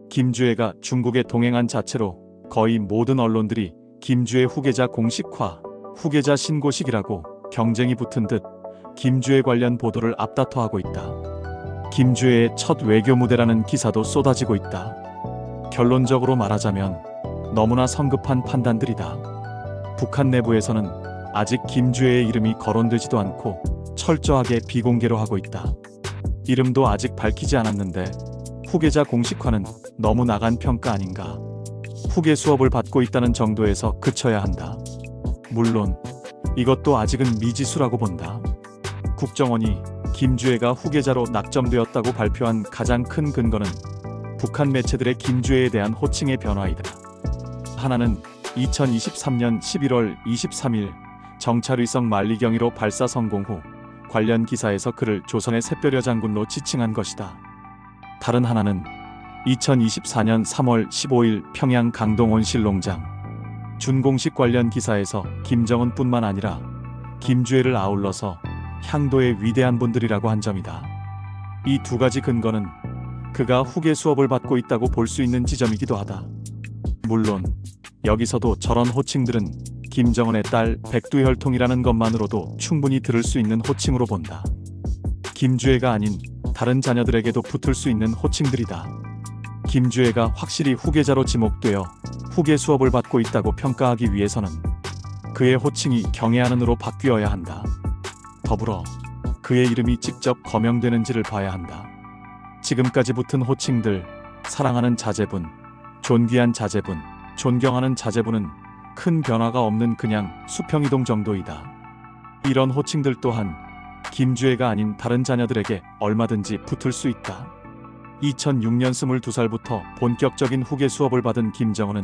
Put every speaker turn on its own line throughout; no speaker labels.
김주애가 중국에 동행한 자체로 거의 모든 언론들이 김주애 후계자 공식화, 후계자 신고식이라고 경쟁이 붙은 듯 김주애 관련 보도를 앞다퉈하고 있다. 김주애의 첫 외교 무대라는 기사도 쏟아지고 있다. 결론적으로 말하자면 너무나 성급한 판단들이다. 북한 내부에서는 아직 김주애의 이름이 거론되지도 않고 철저하게 비공개로 하고 있다. 이름도 아직 밝히지 않았는데 후계자 공식화는 너무 나간 평가 아닌가. 후계 수업을 받고 있다는 정도에서 그쳐야 한다. 물론 이것도 아직은 미지수라고 본다. 국정원이 김주애가 후계자로 낙점되었다고 발표한 가장 큰 근거는 북한 매체들의 김주애에 대한 호칭의 변화이다. 하나는 2023년 11월 23일 정찰위성 만리경이로 발사 성공 후 관련 기사에서 그를 조선의 새별여 장군로 지칭한 것이다. 다른 하나는 2024년 3월 15일 평양 강동 온실농장 준공식 관련 기사에서 김정은뿐만 아니라 김주애를 아울러서 향도의 위대한 분들이라고 한 점이다. 이 두 가지 근거는 그가 후계 수업을 받고 있다고 볼 수 있는 지점이기도 하다. 물론 여기서도 저런 호칭들은 김정은의 딸 백두혈통이라는 것만으로도 충분히 들을 수 있는 호칭으로 본다. 김주애가 아닌 다른 자녀들에게도 붙을 수 있는 호칭들이다. 김주애가 확실히 후계자로 지목되어 후계 수업을 받고 있다고 평가하기 위해서는 그의 호칭이 경애하는으로 바뀌어야 한다. 더불어 그의 이름이 직접 거명되는지를 봐야 한다. 지금까지 붙은 호칭들, 사랑하는 자제분, 존귀한 자제분, 존경하는 자제분은 큰 변화가 없는 그냥 수평이동 정도이다. 이런 호칭들 또한 김주애가 아닌 다른 자녀들에게 얼마든지 붙을 수 있다. 2006년 22살부터 본격적인 후계 수업을 받은 김정은은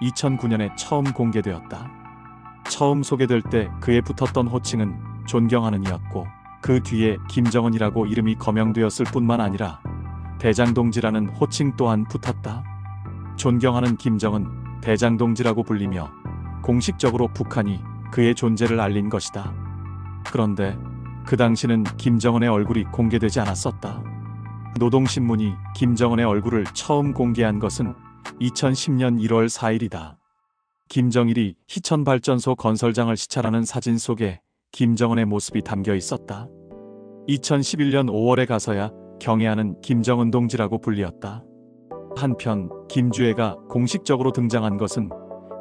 2009년에 처음 공개되었다. 처음 소개될 때 그에 붙었던 호칭은 존경하는이었고 그 뒤에 김정은이라고 이름이 거명되었을 뿐만 아니라 대장동지라는 호칭 또한 붙었다. 존경하는 김정은, 대장동지라고 불리며 공식적으로 북한이 그의 존재를 알린 것이다. 그런데 그 당시는 김정은의 얼굴이 공개되지 않았었다. 노동신문이 김정은의 얼굴을 처음 공개한 것은 2010년 1월 4일이다. 김정일이 희천발전소 건설장을 시찰하는 사진 속에 김정은의 모습이 담겨 있었다. 2011년 5월에 가서야 경애하는 김정은 동지라고 불리었다. 한편 김주애가 공식적으로 등장한 것은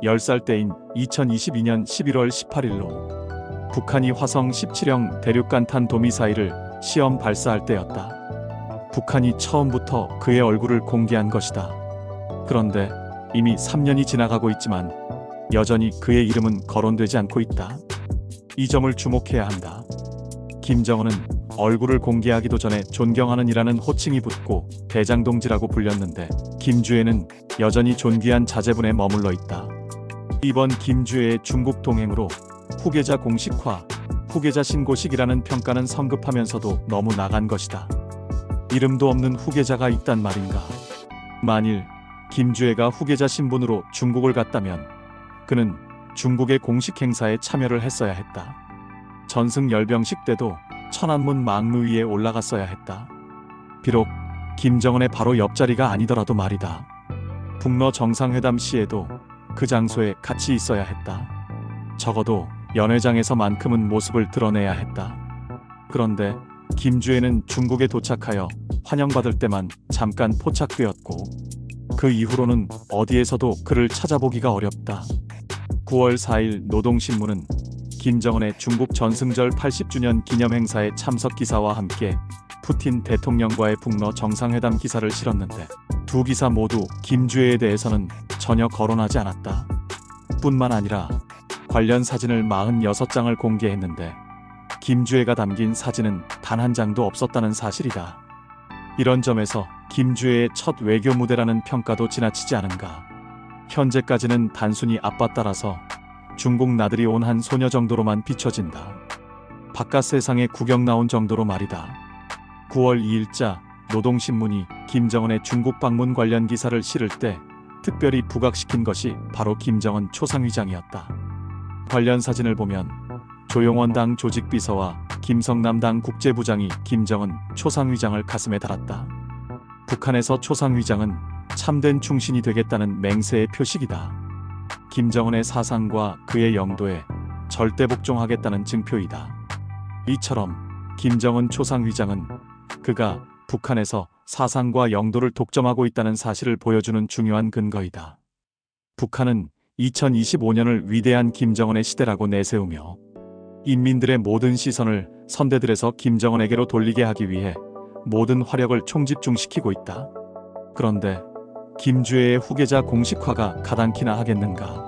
10살 때인 2022년 11월 18일로 북한이 화성 17형 대륙간탄 도미사일을 시험 발사할 때였다. 북한이 처음부터 그의 얼굴을 공개한 것이다. 그런데 이미 3년이 지나가고 있지만 여전히 그의 이름은 거론되지 않고 있다. 이 점을 주목해야 한다. 김정은은 얼굴을 공개하기도 전에 존경하는이라는 호칭이 붙고 대장동지라고 불렸는데 김주애는 여전히 존귀한 자제분에 머물러 있다. 이번 김주애의 중국 동행으로 후계자 공식화, 후계자 신고식이라는 평가는 성급하면서도 너무 나간 것이다. 이름도 없는 후계자가 있단 말인가. 만일 김주애가 후계자 신분으로 중국을 갔다면 그는 중국의 공식 행사에 참여를 했어야 했다. 전승 열병식 때도 천안문 망루 위에 올라갔어야 했다. 비록 김정은의 바로 옆자리가 아니더라도 말이다. 북러 정상회담 시에도 그 장소에 같이 있어야 했다. 적어도 연회장에서만큼은 모습을 드러내야 했다. 그런데 김주애는 중국에 도착하여 환영받을 때만 잠깐 포착되었고 그 이후로는 어디에서도 그를 찾아보기가 어렵다. 9월 4일 노동신문은 김정은의 중국 전승절 80주년 기념행사의 참석 기사와 함께 푸틴 대통령과의 북러 정상회담 기사를 실었는데 두 기사 모두 김주애에 대해서는 전혀 거론하지 않았다. 뿐만 아니라 관련 사진을 46장을 공개했는데 김주애가 담긴 사진은 단 한 장도 없었다는 사실이다. 이런 점에서 김주애의 첫 외교 무대라는 평가도 지나치지 않은가. 현재까지는 단순히 아빠 따라서 중국 나들이 온 한 소녀 정도로만 비춰진다. 바깥 세상에 구경 나온 정도로 말이다. 9월 2일자 노동신문이 김정은의 중국 방문 관련 기사를 실을 때 특별히 부각시킨 것이 바로 김정은 초상위장이었다. 관련 사진을 보면 조용원 당 조직비서와 김성남 당 국제부장이 김정은 초상위장을 가슴에 달았다. 북한에서 초상위장은 참된 충신이 되겠다는 맹세의 표식이다. 김정은의 사상과 그의 영도에 절대 복종하겠다는 증표이다. 이처럼 김정은 초상휘장은 그가 북한에서 사상과 영도를 독점하고 있다는 사실을 보여주는 중요한 근거이다. 북한은 2025년을 위대한 김정은의 시대라고 내세우며 인민들의 모든 시선을 선대들에서 김정은에게로 돌리게 하기 위해 모든 화력을 총집중시키고 있다. 그런데 김주애의 후계자 공식화가 가당키나 하겠는가?